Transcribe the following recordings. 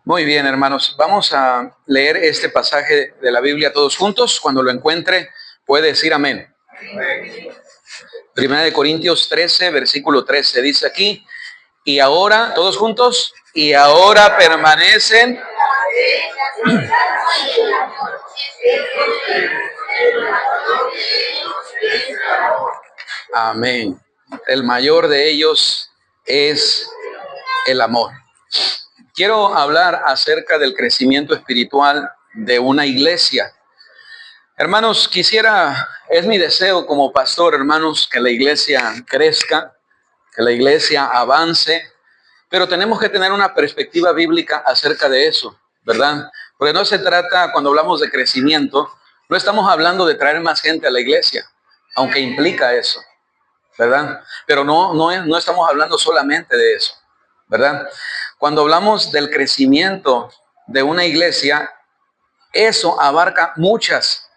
Muy bien, hermanos. Vamos a leer este pasaje de la Biblia todos juntos. Cuando lo encuentre, puede decir amén. Primera de Corintios 13, versículo 13. Dice aquí, y ahora, todos juntos, y ahora permanecen. Amén. El mayor de ellos es el amor. Quiero hablar acerca del crecimiento espiritual de una iglesia. Hermanos, es mi deseo como pastor, hermanos, que la iglesia crezca, que la iglesia avance, pero tenemos que tener una perspectiva bíblica acerca de eso, ¿verdad? Porque no se trata, cuando hablamos de crecimiento, no estamos hablando de traer más gente a la iglesia, aunque implica eso, ¿verdad? Pero no estamos hablando solamente de eso, ¿verdad? Cuando hablamos del crecimiento de una iglesia, eso abarca muchas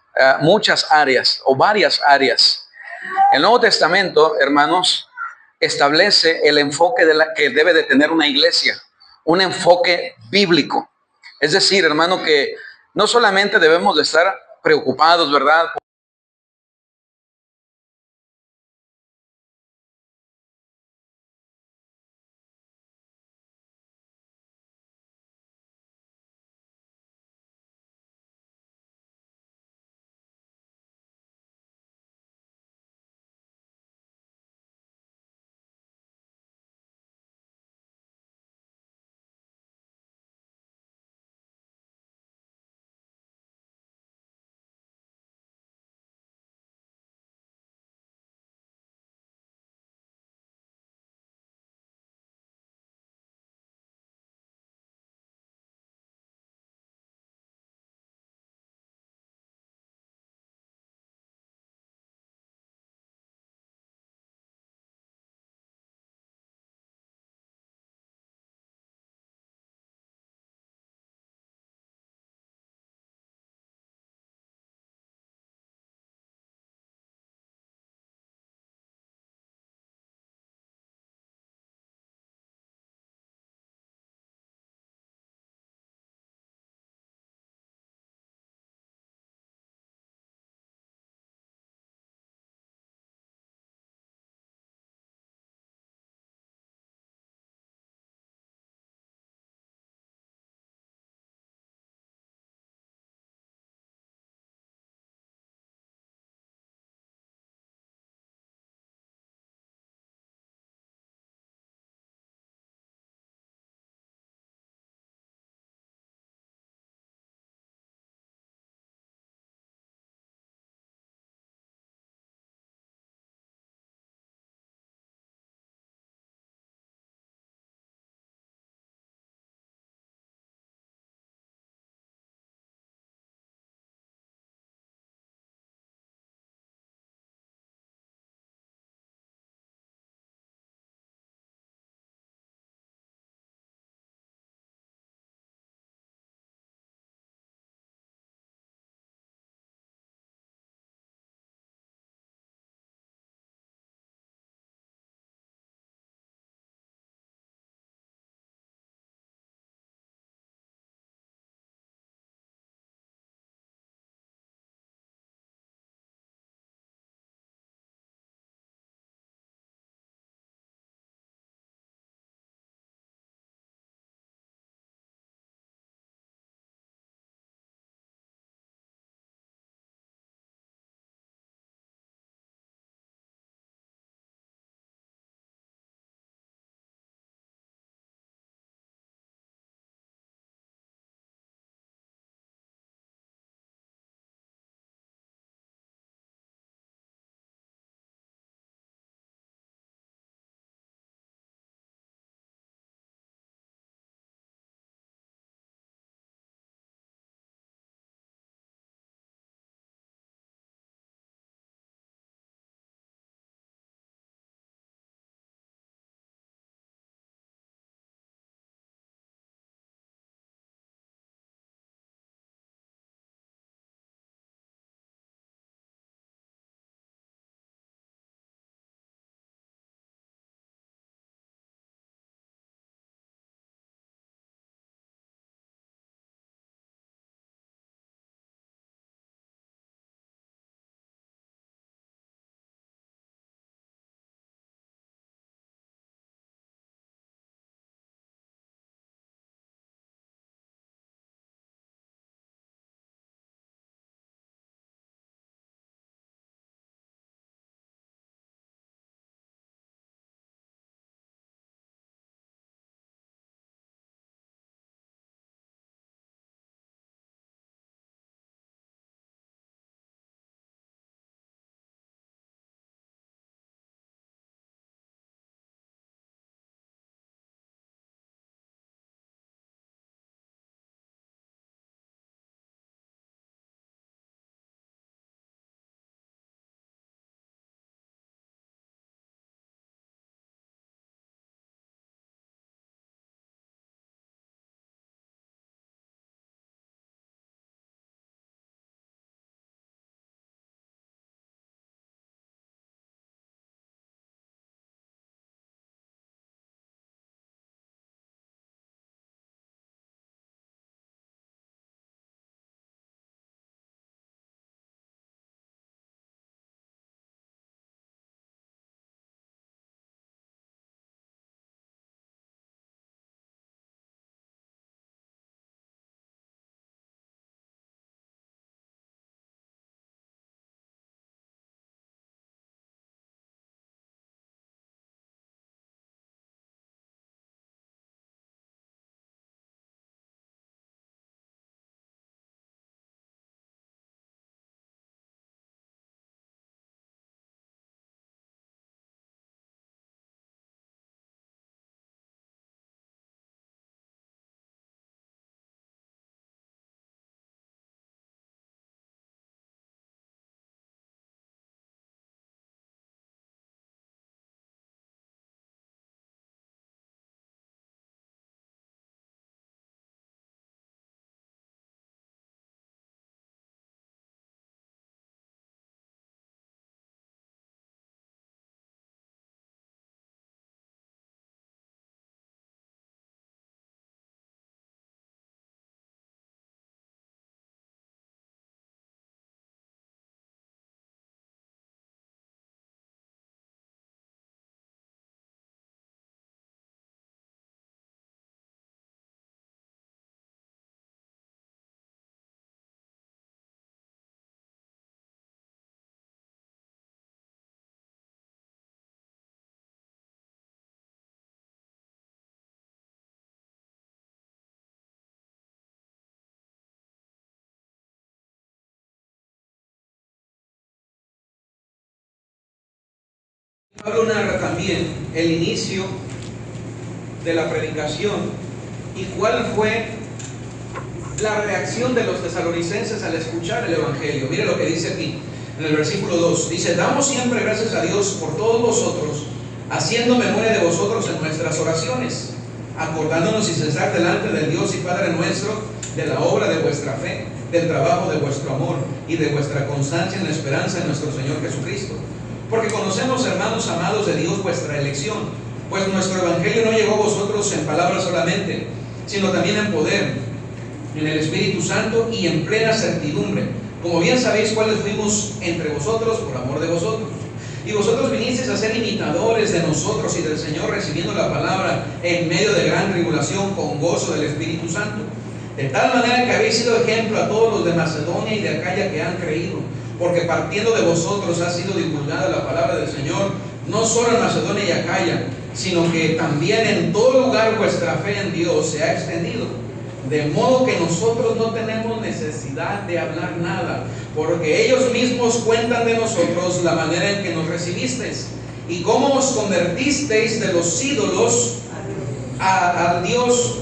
áreas o varias áreas. El Nuevo Testamento, hermanos, establece el enfoque que debe de tener una iglesia, un enfoque bíblico. Es decir, hermano, que no solamente debemos de estar preocupados, ¿verdad?, Pablo narra también el inicio de la predicación y cuál fue la reacción de los tesalonicenses al escuchar el Evangelio. Mire lo que dice aquí en el versículo 2. Dice: damos siempre gracias a Dios por todos vosotros, haciendo memoria de vosotros en nuestras oraciones, acordándonos sin cesar delante del Dios y Padre nuestro de la obra de vuestra fe, del trabajo de vuestro amor y de vuestra constancia en la esperanza de nuestro Señor Jesucristo. Porque conocemos, hermanos amados de Dios, vuestra elección, pues nuestro Evangelio no llegó a vosotros en palabras solamente, sino también en poder, en el Espíritu Santo y en plena certidumbre, como bien sabéis cuáles fuimos entre vosotros por amor de vosotros. Y vosotros vinisteis a ser imitadores de nosotros y del Señor, recibiendo la palabra en medio de gran tribulación con gozo del Espíritu Santo, de tal manera que habéis sido ejemplo a todos los de Macedonia y de Acaya que han creído, porque partiendo de vosotros ha sido divulgada la palabra del Señor, no solo en Macedonia y Acaya, sino que también en todo lugar vuestra fe en Dios se ha extendido. De modo que nosotros no tenemos necesidad de hablar nada, porque ellos mismos cuentan de nosotros la manera en que nos recibisteis y cómo os convertisteis de los ídolos a Dios,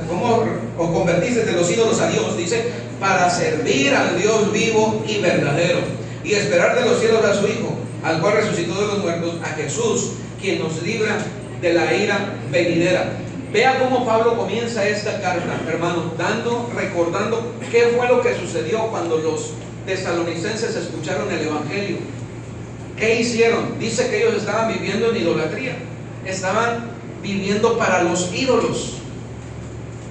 cómo os convertisteis de los ídolos a Dios, dice, para servir al Dios vivo y verdadero y esperar de los cielos a su Hijo, al cual resucitó de los muertos, a Jesús, quien nos libra de la ira venidera. Vea cómo Pablo comienza esta carta, hermano, recordando qué fue lo que sucedió cuando los tesalonicenses escucharon el Evangelio. ¿Qué hicieron? Dice que ellos estaban viviendo en idolatría, estaban viviendo para los ídolos.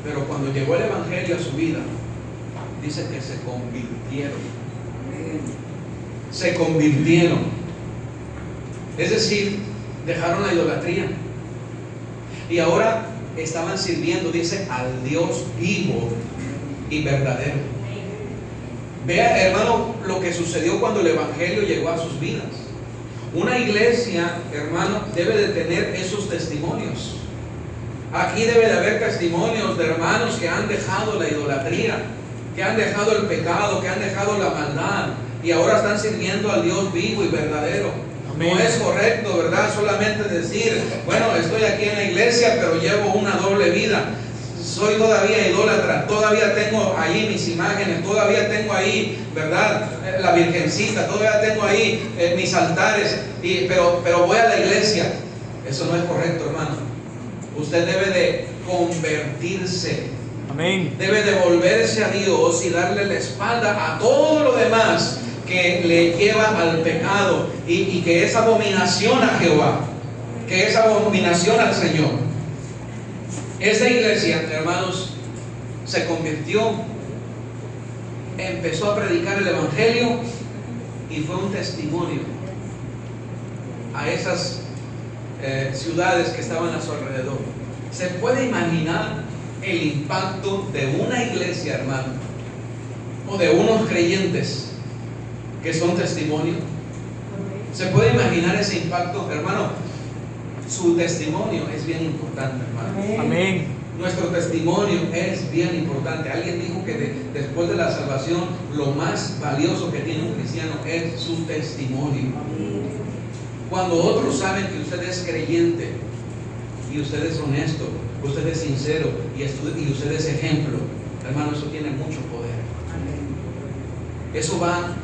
Pero cuando llegó el Evangelio a su vida, dice que se convirtieron. Se convirtieron. Es decir, dejaron la idolatría. Y ahora estaban sirviendo, dice, al Dios vivo y verdadero. Vea, hermano, lo que sucedió cuando el Evangelio llegó a sus vidas. Una iglesia, hermano, debe de tener esos testimonios. Aquí debe de haber testimonios de hermanos que han dejado la idolatría, que han dejado el pecado, que han dejado la maldad y ahora están sirviendo al Dios vivo y verdadero. No es correcto, ¿verdad? Solamente decir, bueno, estoy aquí en la iglesia, pero llevo una doble vida. Soy todavía idólatra, todavía tengo ahí mis imágenes, todavía tengo ahí, ¿verdad? La virgencita, todavía tengo ahí mis altares, pero voy a la iglesia. Eso no es correcto, hermano. Usted debe de convertirse. Amén. Debe de volverse a Dios y darle la espalda a todo lo demás que le lleva al pecado y que es abominación a Jehová, que es abominación al Señor. Esta iglesia, hermanos, se convirtió, empezó a predicar el Evangelio y fue un testimonio a esas ciudades que estaban a su alrededor. ¿Se puede imaginar el impacto de una iglesia, hermano, o de unos creyentes que son testimonio? ¿Se puede imaginar ese impacto, hermano? Su testimonio es bien importante, hermano. Amén. Nuestro testimonio es bien importante. Alguien dijo que después de la salvación, lo más valioso que tiene un cristiano es su testimonio. Cuando otros saben que usted es creyente y usted es honesto, usted es sincero y usted es ejemplo, hermano, eso tiene mucho poder. Eso va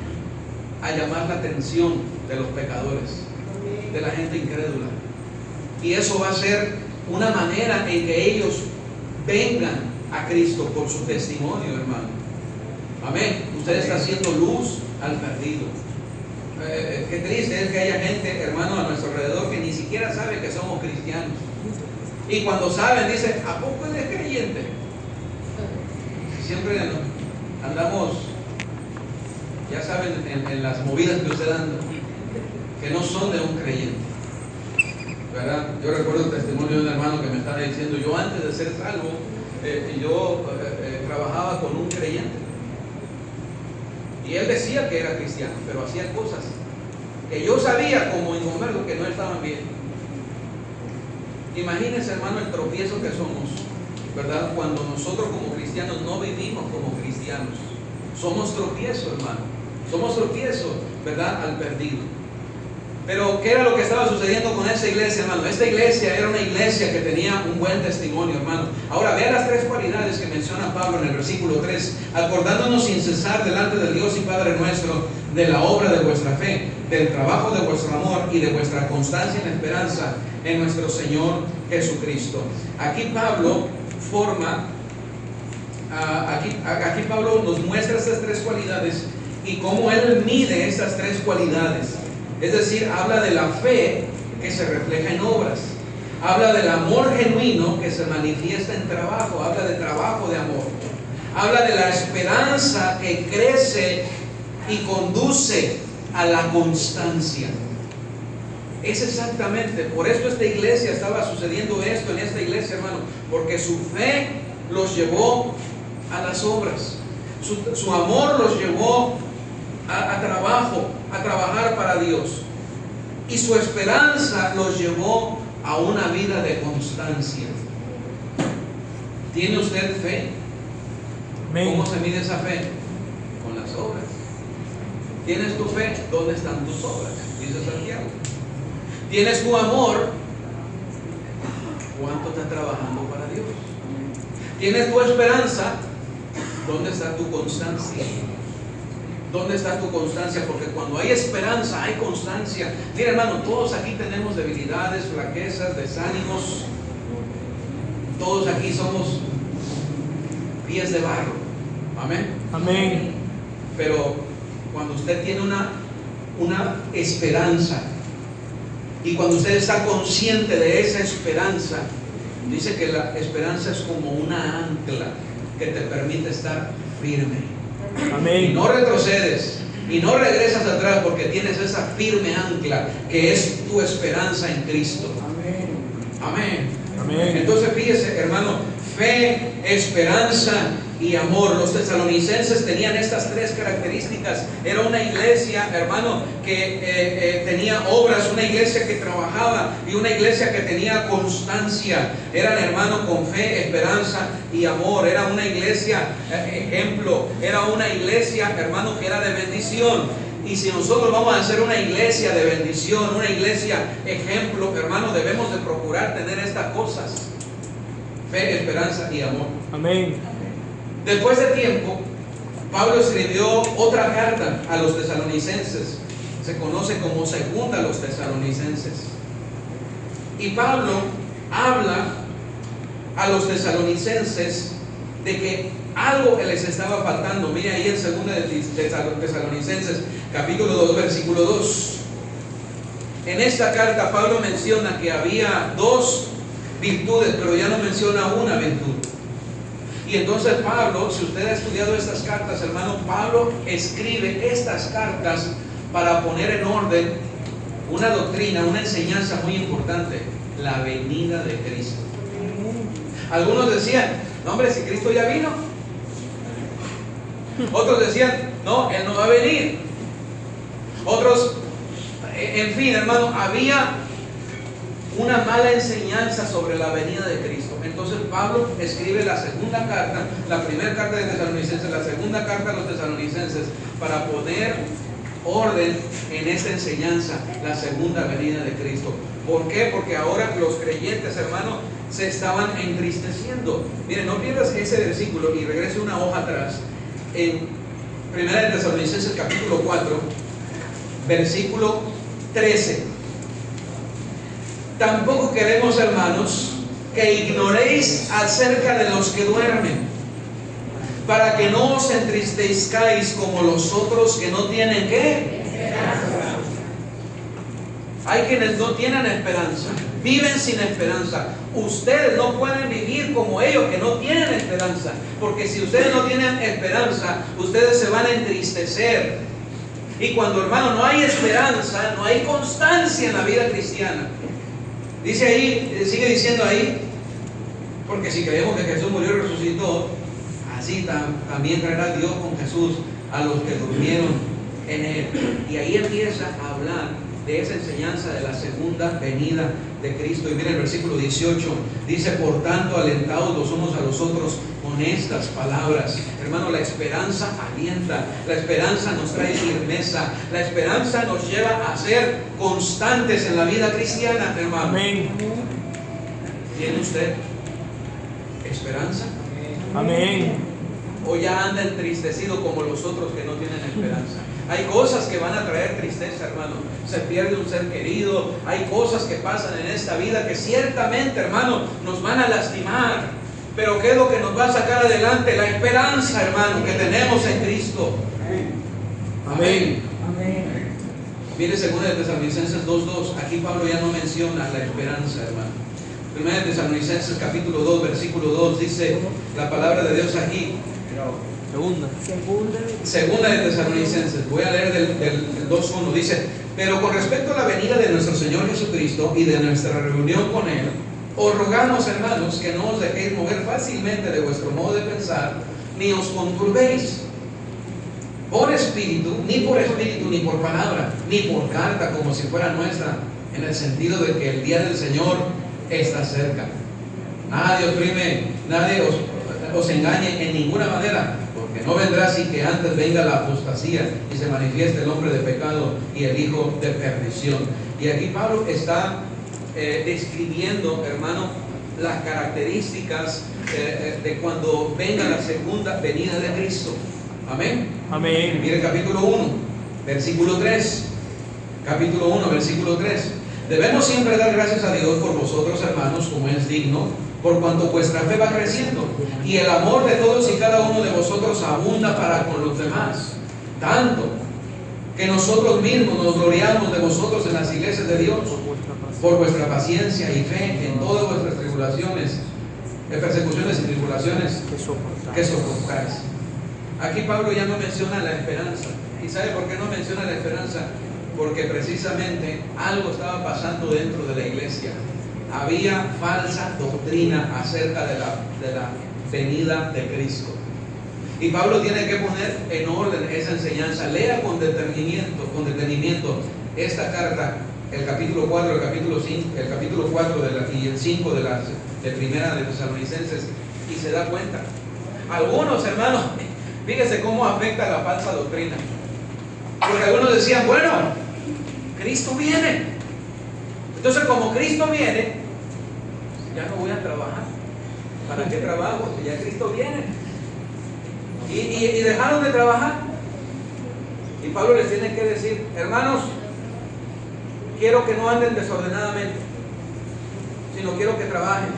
a llamar la atención de los pecadores, de la gente incrédula, y eso va a ser una manera en que ellos vengan a Cristo por su testimonio, hermano. Amén. Usted está haciendo luz al perdido. Qué triste es que haya gente, hermano, a nuestro alrededor que ni siquiera sabe que somos cristianos, y cuando saben dicen, ¿a poco él es creyente? Siempre andamos, ya saben, en las movidas que usted anda, que no son de un creyente, ¿verdad? Yo recuerdo el testimonio de un hermano que me estaba diciendo, yo antes de ser salvo, yo trabajaba con un creyente, y él decía que era cristiano, pero hacía cosas que yo sabía como inconverso que no estaban bien. Imagínense, hermano, el tropiezo que somos, ¿verdad? Cuando nosotros como cristianos no vivimos como cristianos, somos tropiezo, hermano. Somos tropiezo, ¿verdad? Al perdido. Pero ¿qué era lo que estaba sucediendo con esta iglesia, hermano? Esta iglesia era una iglesia que tenía un buen testimonio, hermano. Ahora vean las tres cualidades que menciona Pablo en el versículo 3. Acordándonos sin cesar delante del Dios y Padre nuestro de la obra de vuestra fe, del trabajo de vuestro amor y de vuestra constancia en esperanza en nuestro Señor Jesucristo. Aquí Pablo aquí Pablo nos muestra estas tres cualidades y cómo él mide estas tres cualidades. Es decir, habla de la fe que se refleja en obras, habla del amor genuino que se manifiesta en trabajo, habla de trabajo de amor, habla de la esperanza que crece y conduce a la constancia. Es exactamente, por esto esta iglesia estaba sucediendo esto en esta iglesia, hermano, porque su fe los llevó a las obras, su amor los llevó a trabajar para Dios, y su esperanza los llevó a una vida de constancia. ¿Tiene usted fe? Amén. ¿Cómo se mide esa fe? Con las obras. ¿Tienes tu fe? ¿Dónde están tus obras? Dice Santiago. ¿Tienes tu amor? ¿Cuánto estás trabajando para Dios? ¿Tienes tu esperanza? ¿Dónde está tu constancia? ¿Dónde está tu constancia? Porque cuando hay esperanza, hay constancia. Mira, hermano, todos aquí tenemos debilidades, flaquezas, desánimos. Todos aquí somos pies de barro. Amén. Amén. Pero cuando usted tiene una esperanza, y cuando usted está consciente de esa esperanza, dice que la esperanza es como una ancla que te permite estar firme. Amén. Y no retrocedes y no regresas atrás, porque tienes esa firme ancla que es tu esperanza en Cristo. Amén. Amén. Entonces fíjese, hermano, fe, esperanza y amor. Los tesalonicenses tenían estas tres características. Era una iglesia, hermano, que tenía obras, una iglesia que trabajaba y una iglesia que tenía constancia. Eran hermanos con fe, esperanza y amor. Era una iglesia ejemplo, era una iglesia, hermano, que era de bendición. Y si nosotros vamos a hacer una iglesia de bendición, una iglesia ejemplo, hermano, debemos de procurar tener estas cosas: fe, esperanza y amor. Amén. Después de tiempo, Pablo escribió otra carta a los tesalonicenses. Se conoce como segunda a los tesalonicenses. Y Pablo habla a los tesalonicenses de que algo que les estaba faltando. Mira ahí en segunda de Tesalonicenses, capítulo 2, versículo 2. En esta carta Pablo menciona que había dos virtudes, pero ya no menciona una virtud. Y entonces Pablo, si usted ha estudiado estas cartas, hermano, Pablo escribe estas cartas para poner en orden una doctrina, una enseñanza muy importante: la venida de Cristo. Algunos decían: no, hombre, si Cristo ya vino. Otros decían: no, Él no va a venir. Otros, en fin, hermano, había una mala enseñanza sobre la venida de Cristo. Entonces Pablo escribe la segunda carta, la primera carta de Tesalonicenses, la segunda carta a los tesalonicenses, para poner orden en esta enseñanza, la segunda venida de Cristo. ¿Por qué? Porque ahora los creyentes, hermano, se estaban entristeciendo. Miren, no pierdas ese versículo y regrese una hoja atrás. En primera de Tesalonicenses capítulo 4, versículo 13. Tampoco queremos, hermanos, que ignoréis acerca de los que duermen, para que no os entristezcáis como los otros que no tienen ¿qué? Hay quienes no tienen esperanza, viven sin esperanza. Ustedes no pueden vivir como ellos que no tienen esperanza, porque si ustedes no tienen esperanza, ustedes se van a entristecer. Y cuando, hermano, no hay esperanza, no hay constancia en la vida cristiana. Dice ahí, sigue diciendo ahí: porque si creemos que Jesús murió y resucitó, así también traerá Dios con Jesús a los que durmieron en Él. Y ahí empieza a hablar de esa enseñanza de la segunda venida de Cristo. Y mira el versículo 18, dice: por tanto, alentaos los unos a los otros con con estas palabras. Hermano, la esperanza alienta, la esperanza nos trae firmeza, la esperanza nos lleva a ser constantes en la vida cristiana, hermano. Amén. ¿Tiene usted esperanza? Amén. ¿O ya anda entristecido como los otros que no tienen esperanza? Hay cosas que van a traer tristeza, hermano. Se pierde un ser querido. Hay cosas que pasan en esta vida que ciertamente, hermano, nos van a lastimar. Pero ¿qué es lo que nos va a sacar adelante? La esperanza, hermano, que tenemos en Cristo. Amén. Amén. Mire 2 de Tesalonicenses 2:2. Aquí Pablo ya no menciona la esperanza, hermano. 1 de Tesalonicenses capítulo 2, versículo 2 dice la palabra de Dios aquí. Segunda de Tesalonicenses, voy a leer del 2:1, dice: pero con respecto a la venida de nuestro Señor Jesucristo y de nuestra reunión con Él, os rogamos, hermanos, que no os dejéis mover fácilmente de vuestro modo de pensar, ni os conturbéis por espíritu, ni por palabra, ni por carta, como si fuera nuestra, en el sentido de que el día del Señor está cerca. Nadie os prime, nadie os engañe en ninguna manera, porque no vendrá sin que antes venga la apostasía y se manifieste el hombre de pecado y el hijo de perdición. Y aquí Pablo está describiendo, hermano, las características de cuando venga la segunda venida de Cristo. Amén. Amén. Mire capítulo 1, versículo 3. Capítulo 1, versículo 3. Debemos siempre dar gracias a Dios por vosotros, hermanos, como es digno, por cuanto vuestra fe va creciendo y el amor de todos y cada uno de vosotros abunda para con los demás, tanto que nosotros mismos nos gloriamos de vosotros en las iglesias de Dios por vuestra paciencia y fe en todas vuestras tribulaciones, persecuciones y tribulaciones que soportáis. Aquí Pablo ya no menciona la esperanza. ¿Y sabe por qué no menciona la esperanza? Porque precisamente algo estaba pasando dentro de la iglesia. Había falsa doctrina acerca de la venida de Cristo. Y Pablo tiene que poner en orden esa enseñanza. Lea con detenimiento esta carta, el capítulo 4, el capítulo 5, el capítulo 4 y el 5 de Primera de Tesalonicenses, y se da cuenta. Algunos, hermanos, fíjese cómo afecta la falsa doctrina. Porque algunos decían, bueno, Cristo viene. Entonces, como Cristo viene, ya no voy a trabajar. ¿Para qué trabajo? Ya Cristo viene. Y dejaron de trabajar. Y Pablo les tiene que decir, hermanos, quiero que no anden desordenadamente, sino quiero que trabajen,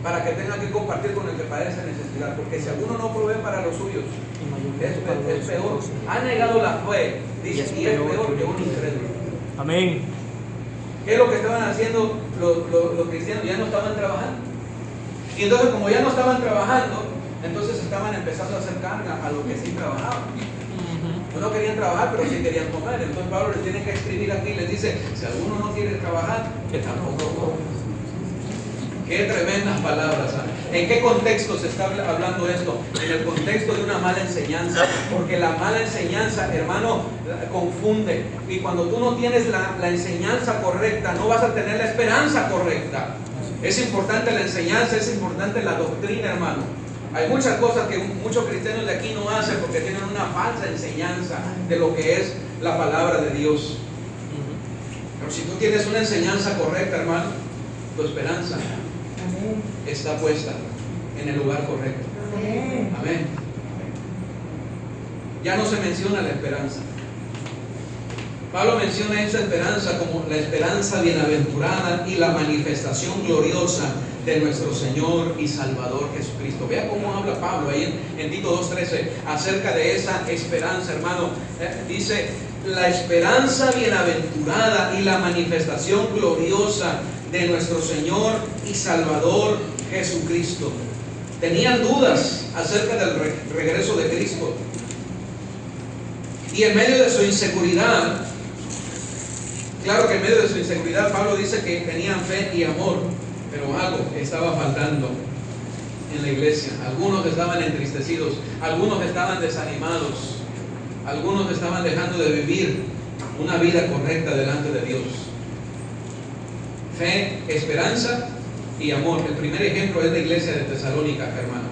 para que tengan que compartir con el que padece necesidad. Porque si alguno no provee para los suyos, es peor. Ha negado la fe, dice, y es peor que un incrédulo. Amén. ¿Qué es lo que estaban haciendo los cristianos? Ya no estaban trabajando. Y entonces, como ya no estaban trabajando, entonces estaban empezando a hacer carga a los que sí trabajaban. No querían trabajar, pero sí querían comer. Entonces Pablo les tiene que escribir aquí, les dice, si alguno no quiere trabajar, que tampoco come. Qué tremendas palabras, ¿sabes? ¿En qué contexto se está hablando esto? En el contexto de una mala enseñanza, porque la mala enseñanza, hermano, confunde. Y cuando tú no tienes la enseñanza correcta, no vas a tener la esperanza correcta. Es importante la enseñanza, es importante la doctrina, hermano. Hay muchas cosas que muchos cristianos de aquí no hacen porque tienen una falsa enseñanza de lo que es la palabra de Dios. Pero si tú tienes una enseñanza correcta, hermano, tu esperanza está puesta en el lugar correcto. Amén. Ya no se menciona la esperanza. Pablo menciona esa esperanza como la esperanza bienaventurada y la manifestación gloriosa de nuestro Señor y Salvador Jesucristo. Vea cómo habla Pablo ahí en Tito 2:13 acerca de esa esperanza, hermano. Dice, la esperanza bienaventurada y la manifestación gloriosa de nuestro Señor y Salvador Jesucristo. Tenían dudas acerca del regreso de Cristo. Y en medio de su inseguridad, claro que en medio de su inseguridad, Pablo dice que tenían fe y amor, pero algo estaba faltando en la iglesia. Algunos estaban entristecidos, algunos estaban desanimados, algunos estaban dejando de vivir una vida correcta delante de Dios. Fe, esperanza y amor. El primer ejemplo es la iglesia de Tesalónica, hermano.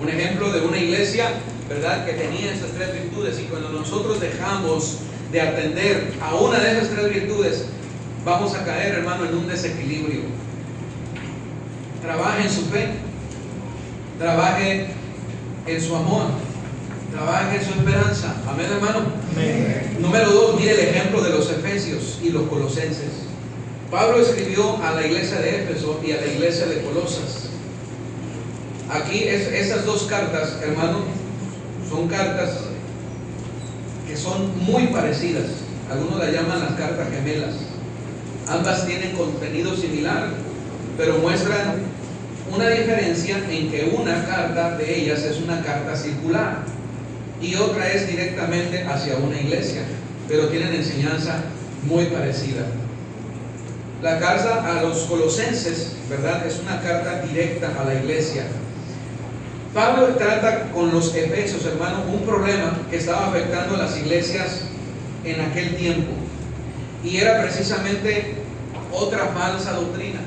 Un ejemplo de una iglesia, ¿verdad?, que tenía esas tres virtudes. Y cuando nosotros dejamos de atender a una de esas tres virtudes, vamos a caer, hermano, en un desequilibrio. Trabaje en su fe, trabaje en su amor, trabaje en su esperanza. Amén, hermano. Amén. Número 2, mire el ejemplo de los efesios y los colosenses. Pablo escribió a la iglesia de Éfeso y a la iglesia de Colosas. Aquí esas dos cartas, hermano, son cartas que son muy parecidas. Algunos las llaman las cartas gemelas. Ambas tienen contenido similar, pero muestran una diferencia en que una carta de ellas es una carta circular y otra es directamente hacia una iglesia, pero tienen enseñanza muy parecida. La carta a los colosenses, ¿verdad?, es una carta directa a la iglesia. Pablo trata con los efesios, hermano, un problema que estaba afectando a las iglesias en aquel tiempo, y era precisamente otra falsa doctrina.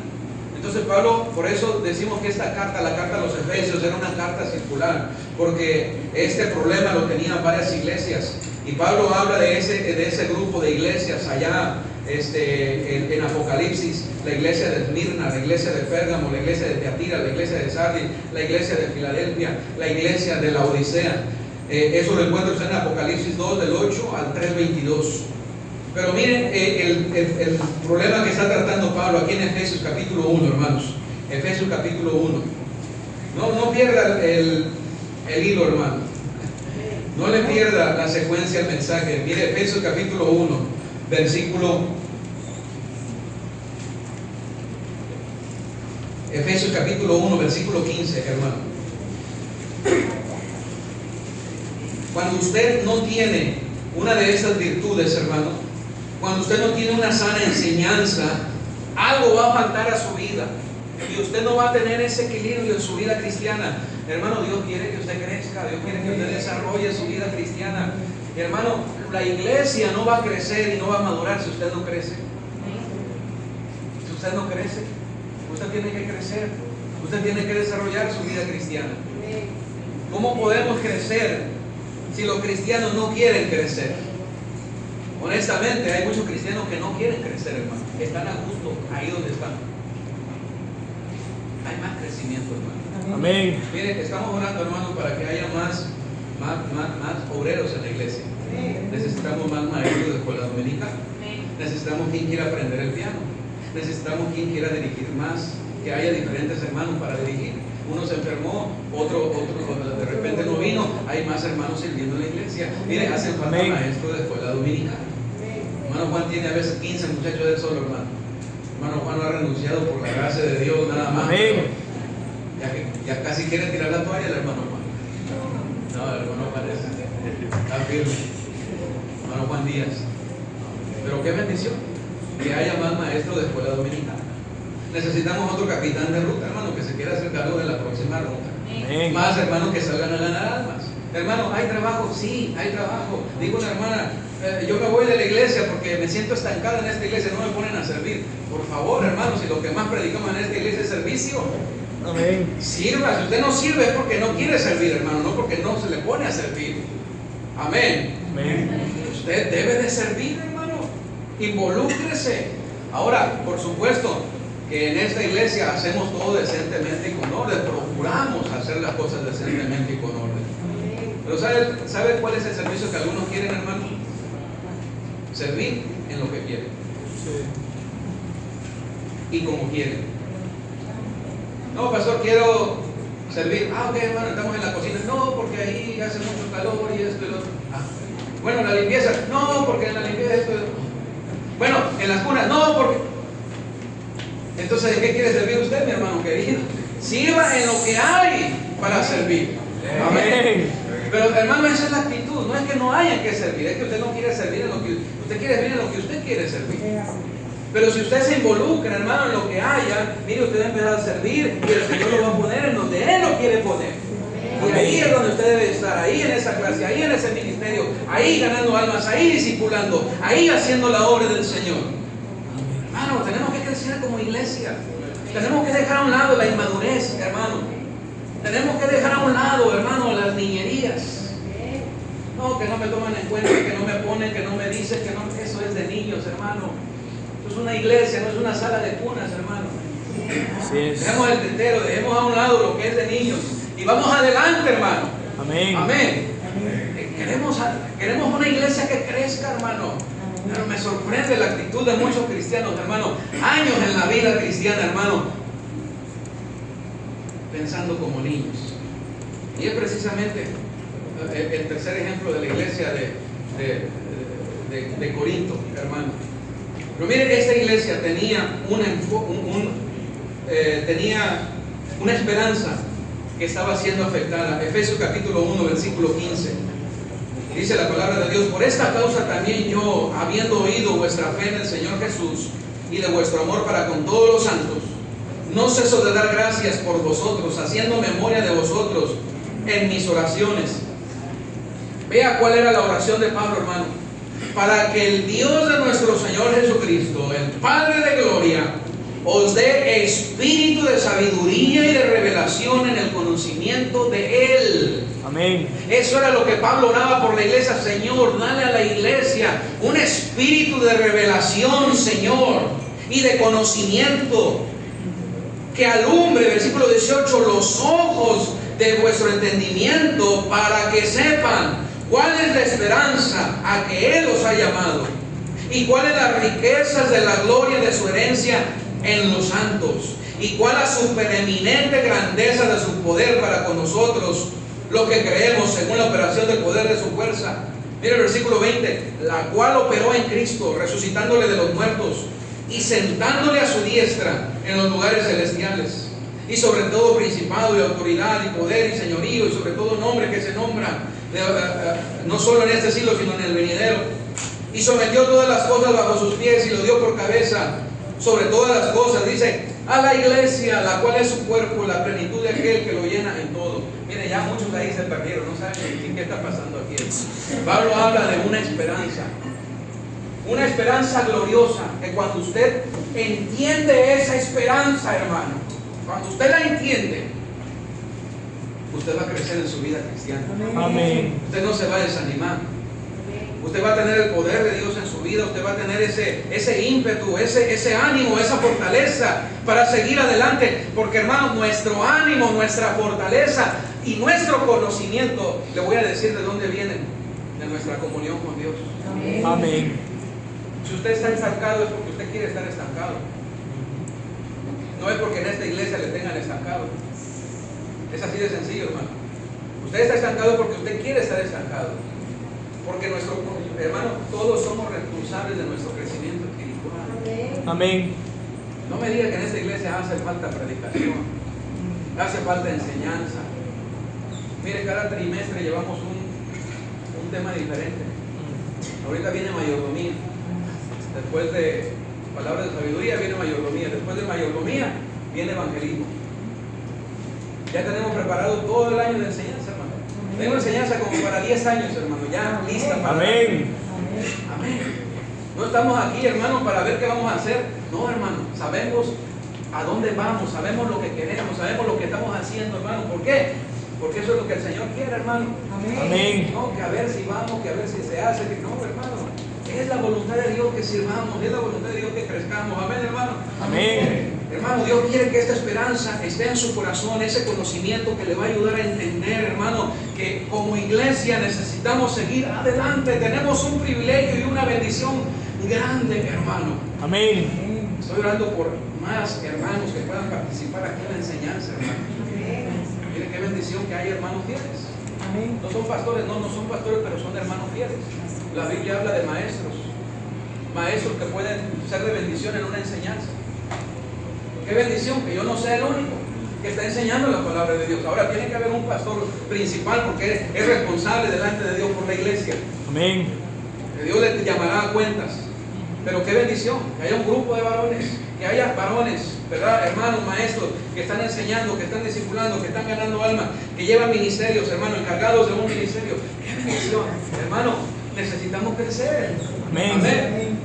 Entonces Pablo, por eso decimos que esta carta, la carta a los efesios, era una carta circular, porque este problema lo tenían varias iglesias, y Pablo habla de ese grupo de iglesias allá en Apocalipsis: la iglesia de Esmirna, la iglesia de Pérgamo, la iglesia de Teatira, la iglesia de Sardis, la iglesia de Filadelfia, la iglesia de la Odisea. Eso lo encuentra usted en Apocalipsis 2, del 8 al 3:22. Pero miren el problema que está tratando Pablo aquí en Efesios capítulo 1, hermanos. Efesios capítulo 1. No pierda el hilo, hermano. No le pierda la secuencia al mensaje. Mire Efesios capítulo 1, Efesios capítulo 1, versículo 15, hermano. Cuando usted no tiene una de esas virtudes, hermano, cuando usted no tiene una sana enseñanza, algo va a faltar a su vida y usted no va a tener ese equilibrio en su vida cristiana. Hermano, Dios quiere que usted crezca, Dios quiere que usted desarrolle su vida cristiana. Y hermano, la iglesia no va a crecer y no va a madurar si usted no crece. Si usted no crece, usted tiene que crecer, usted tiene que desarrollar su vida cristiana. ¿Cómo podemos crecer si los cristianos no quieren crecer? Honestamente, hay muchos cristianos que no quieren crecer, hermano. Están a gusto ahí donde están. Hay más crecimiento, hermano. Amén. Miren, estamos orando, hermano, para que haya más obreros en la iglesia. Necesitamos más maestros de escuela dominical. Necesitamos quien quiera aprender el piano. Necesitamos quien quiera dirigir más. Que haya diferentes hermanos para dirigir. Uno se enfermó, otro de repente no vino. Hay más hermanos sirviendo en la iglesia. Mire, hacen falta maestros de escuela dominical. Hermano Juan tiene a veces 15 muchachos del solo, hermano. Hermano Juan no ha renunciado por la gracia de Dios, nada más. Amén. Ya casi quiere tirar la toalla el hermano Juan. No, el hermano Juan está firme. Hermano Juan Díaz. Pero qué bendición que haya más maestros de escuela dominical. Necesitamos otro capitán de ruta, hermano, que se quiera hacer cargo de la próxima ruta. Amén. Más hermanos que salgan a ganar almas. Hermano, ¿hay trabajo? Sí, hay trabajo. Digo una hermana, yo me voy de la iglesia porque me siento estancada en esta iglesia, no me ponen a servir. Por favor, hermano, si lo que más predicamos en esta iglesia es servicio, Amén. sirva. Si usted no sirve es porque no quiere servir, hermano, no porque no se le pone a servir. Amén. Amén. Usted debe de servir, hermano. Involúcrese. Ahora, por supuesto que en esta iglesia hacemos todo decentemente y con orden. Procuramos hacer las cosas decentemente y con orden. Pero ¿sabe cuál es el servicio que algunos quieren, hermano? Servir en lo que quieren. Y como quieren. No, pastor, quiero servir. Ok, hermano, estamos en la cocina. No, porque ahí hace mucho calor y esto y lo otro. Bueno, la limpieza. No, porque en la limpieza esto y lo otro. Bueno, en las cunas. No, porque... Entonces, ¿de qué quiere servir usted, mi hermano querido? Sirva en lo que hay para servir. Amén. Pero, hermano, esa es la actitud. No es que no haya que servir, es que usted no quiere servir en lo que usted quiere servir, en lo que usted quiere servir. Pero si usted se involucra, hermano, en lo que haya, mire, usted va a empezar a servir y el Señor lo va a poner en donde Él lo quiere poner. Y ahí es donde usted debe estar, ahí en esa clase, ahí en ese ministerio, ahí ganando almas, ahí discipulando, ahí haciendo la obra del Señor. Hermano, tenemos que crecer como iglesia. Tenemos que dejar a un lado la inmadurez, hermano. Tenemos que dejar a un lado, hermano, las niñerías. No, que no me toman en cuenta, que no me ponen, que no me dicen, que no. Eso es de niños, hermano. Esto es una iglesia, no es una sala de cunas, hermano. Así es. Dejemos el tetero, dejemos a un lado lo que es de niños y vamos adelante, hermano. Amén. Amén. Queremos una iglesia que crezca, hermano. Pero me sorprende la actitud de muchos cristianos, hermano. Años en la vida cristiana, hermano, pensando como niños. Y es precisamente el tercer ejemplo de la iglesia de Corinto, hermano. Pero miren, esta iglesia tenía una esperanza que estaba siendo afectada. Efesios capítulo 1, versículo 15. Dice la palabra de Dios: por esta causa también yo, habiendo oído vuestra fe en el Señor Jesús y de vuestro amor para con todos los santos, no ceso de dar gracias por vosotros, haciendo memoria de vosotros en mis oraciones. Vea cuál era la oración de Pablo, hermano. Para que el Dios de nuestro Señor Jesucristo, el Padre de gloria, os dé espíritu de sabiduría y de revelación en el conocimiento de Él. Amén. Eso era lo que Pablo oraba por la iglesia. Señor, dale a la iglesia un espíritu de revelación, Señor, y de conocimiento, que alumbre, versículo 18, los ojos de vuestro entendimiento, para que sepan cuál es la esperanza a que Él os ha llamado y cuáles las riquezas de la gloria de su herencia en los santos, y cuál la supereminente grandeza de su poder para con nosotros, lo que creemos según la operación del poder de su fuerza. Mira el versículo 20: la cual operó en Cristo, resucitándole de los muertos y sentándole a su diestra en los lugares celestiales, y sobre todo principado y autoridad y poder y señorío, y sobre todo nombre que se nombra, no solo en este siglo sino en el venidero, y sometió todas las cosas bajo sus pies y lo dio por cabeza sobre todas las cosas, dice, a la iglesia, la cual es su cuerpo, la plenitud de aquel que lo llena en todo. Mire, ya muchos ahí se perdieron, no saben ni qué está pasando aquí. Pablo habla de una esperanza gloriosa, que cuando usted entiende esa esperanza, hermano, cuando usted la entiende, usted va a crecer en su vida cristiana. Amén. Usted no se va a desanimar. Usted va a tener el poder de Dios en su vida. Usted va a tener ese ímpetu, ese ánimo, esa fortaleza para seguir adelante. Porque, hermano, nuestro ánimo, nuestra fortaleza y nuestro conocimiento, le voy a decir de dónde vienen: de nuestra comunión con Dios. Amén. Amén. Si usted está estancado, es porque usted quiere estar estancado. No es porque en esta iglesia le tengan estancado. Es así de sencillo, hermano. Usted está estancado porque usted quiere estar estancado. Porque hermano, todos somos responsables de nuestro crecimiento espiritual. Amén. No me diga que en esta iglesia hace falta predicación, hace falta enseñanza. Mire, cada trimestre llevamos un tema diferente. Ahorita viene mayordomía. Después de palabras de sabiduría viene mayordomía. Después de mayordomía viene evangelismo. Ya tenemos preparado todo el año de enseñanza, hermano. Tengo enseñanza como para 10 años, hermano, ya lista para... Amén. Amén. No estamos aquí, hermano, para ver qué vamos a hacer. No, hermano, sabemos a dónde vamos, sabemos lo que queremos, sabemos lo que estamos haciendo, hermano. ¿Por qué? Porque eso es lo que el Señor quiere, hermano. Amén. No, que a ver si vamos, que a ver si se hace, que no, hermano. Es la voluntad de Dios que sirvamos, es la voluntad de Dios que crezcamos. Amén, hermano. Amén. Hermano, Dios quiere que esta esperanza esté en su corazón, ese conocimiento que le va a ayudar a entender, hermano, que como iglesia necesitamos seguir adelante. Tenemos un privilegio y una bendición grande, hermano. Amén. Estoy orando por más hermanos que puedan participar aquí en la enseñanza, hermano. Mire qué bendición que hay hermanos fieles. No son pastores, no son pastores, pero son hermanos fieles. La Biblia habla de maestros que pueden ser de bendición en una enseñanza. Qué bendición que yo no sea el único que está enseñando la palabra de Dios. Ahora tiene que haber un pastor principal, porque es responsable delante de Dios por la iglesia. Amén. Que Dios le llamará a cuentas. Pero qué bendición que haya un grupo de varones, que haya varones, ¿verdad? Hermanos, maestros, que están enseñando, que están discipulando, que están ganando almas, que llevan ministerios, hermano, encargados de un ministerio. Qué bendición, hermano. Necesitamos crecer. Amén. Amén.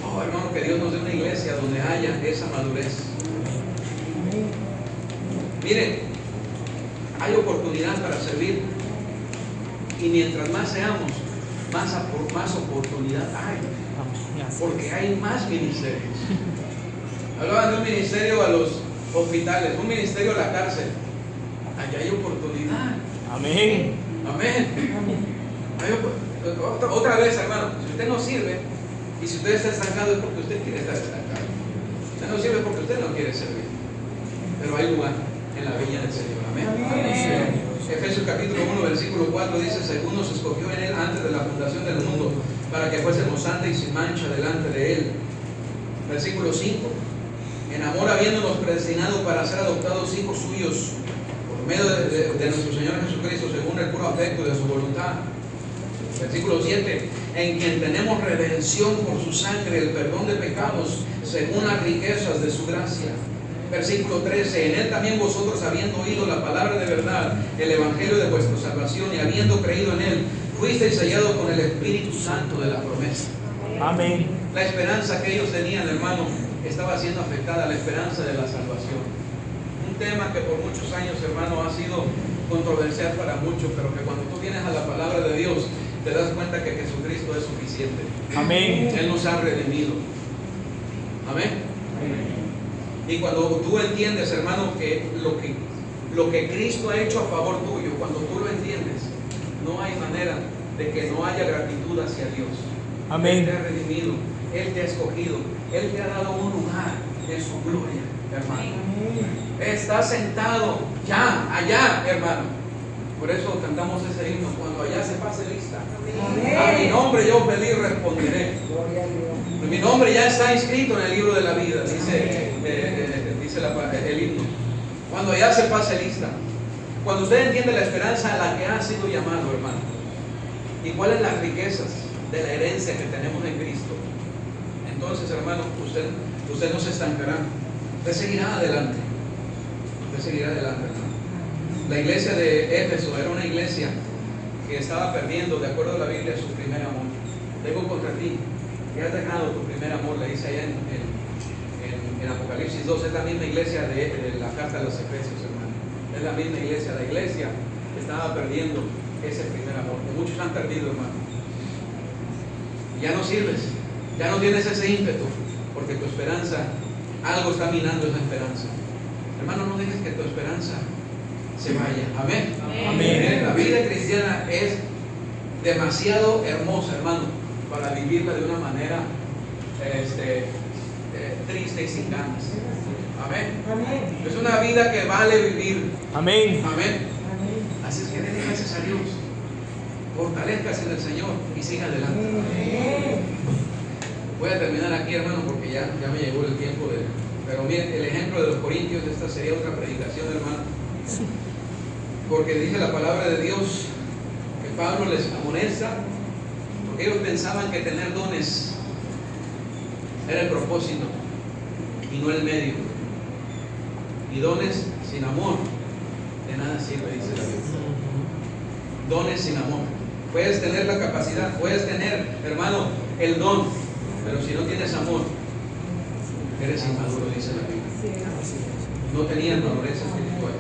Oh, hermano, que Dios nos dé una iglesia donde haya esa madurez. Miren, Hay oportunidad para servir. Y mientras más seamos, más oportunidad hay. Porque hay más ministerios. Hablaban de un ministerio a los hospitales, un ministerio a la cárcel. Allá hay oportunidad. Amén. Amén. Otra vez, hermano, si usted no sirve y si usted está estancado es porque usted quiere estar estancado. Usted no sirve porque usted no quiere servir. Pero hay lugar en la viña del Señor. Amén. Amén. Efesios capítulo 1, versículo 4 dice: según nos escogió en él antes de la fundación del mundo, para que fuésemos santos y sin mancha delante de él. Versículo 5: en amor habiéndonos predestinado para ser adoptados hijos suyos por medio de nuestro Señor Jesucristo, según el puro afecto de su voluntad. Versículo 7: en quien tenemos redención por su sangre, el perdón de pecados, según las riquezas de su gracia. Versículo 13: en él también vosotros, habiendo oído la palabra de verdad, el evangelio de vuestra salvación, y habiendo creído en él, fuisteis sellados con el Espíritu Santo de la promesa. Amén. La esperanza que ellos tenían, hermano, estaba siendo afectada, la esperanza de la salvación. Un tema que por muchos años, hermano, ha sido controversial para muchos, pero que cuando tú vienes a la palabra de Dios, te das cuenta que Jesucristo es suficiente. Amén. Él nos ha redimido. Amén. Y cuando tú entiendes, hermano, que lo que Cristo ha hecho a favor tuyo, cuando tú lo entiendes, no hay manera de que no haya gratitud hacia Dios. Amén. Él te ha redimido, Él te ha escogido, Él te ha dado un lugar en su gloria, hermano. Está sentado ya, allá, hermano. Por eso cantamos ese himno: cuando allá se pase lista. A mi nombre yo pedí responderé. Mi nombre ya está inscrito en el libro de la vida, dice el himno. Cuando allá se pase lista. Cuando usted entiende la esperanza a la que ha sido llamado, hermano, y cuáles las riquezas de la herencia que tenemos en Cristo, entonces, hermano, usted no se estancará. Usted seguirá adelante. Usted seguirá adelante, hermano. La iglesia de Éfeso era una iglesia que estaba perdiendo, de acuerdo a la Biblia, su primer amor. Tengo contra ti que has dejado tu primer amor, le dice allá en Apocalipsis 2. Es la misma iglesia de la carta de los Efesios, hermano. Es la misma iglesia. La iglesia estaba perdiendo ese primer amor, que muchos han perdido, hermano. Ya no sirves, ya no tienes ese ímpetu, porque tu esperanza, algo está minando esa esperanza. Hermano, no dejes que tu esperanza se vaya. Amén. Amén. La vida cristiana es demasiado hermosa, hermano, para vivirla de una manera triste y sin ganas. Amén. Amén. Es una vida que vale vivir. Amén. Amén. Así es que denle gracias a Dios. Fortalezcase en el Señor y siga adelante. Amén. Voy a terminar aquí, hermano, porque ya me llegó el tiempo de... Pero miren, el ejemplo de los corintios, esta sería otra predicación, hermano. Porque dice la palabra de Dios que Pablo les amonesta, porque ellos pensaban que tener dones era el propósito y no el medio. Y dones sin amor de nada sirve, dice la Biblia. Dones sin amor. Puedes tener la capacidad, puedes tener, hermano, el don, pero si no tienes amor, eres inmaduro, dice la Biblia. No tenían madurez espiritual.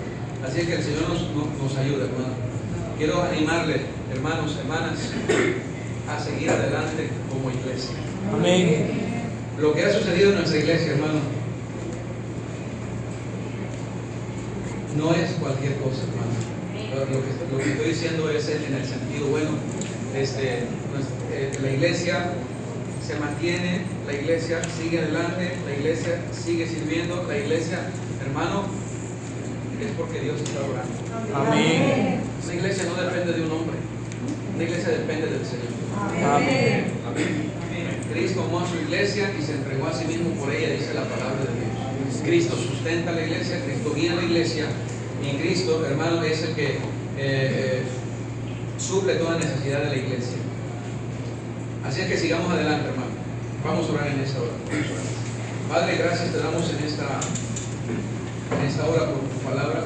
Así es que el Señor nos ayuda, hermano. Quiero animarle, hermanos, hermanas, a seguir adelante como iglesia. Amén. Lo que ha sucedido en nuestra iglesia, hermano, no es cualquier cosa, hermano. Lo que estoy diciendo es en el sentido bueno. La iglesia se mantiene, la iglesia sigue adelante, la iglesia sigue sirviendo, la iglesia, hermano, es porque Dios está orando. Amén. Una iglesia no depende de un hombre, una iglesia depende del Señor. Amén. Amén. Cristo amó a su iglesia y se entregó a sí mismo por ella, dice la palabra de Dios. Cristo sustenta la iglesia, Cristo guía la iglesia, y Cristo, hermano, es el que suple toda necesidad de la iglesia. Así es que sigamos adelante, hermano. Vamos a orar en esta hora. Padre, gracias te damos en esta hora por tu palabra.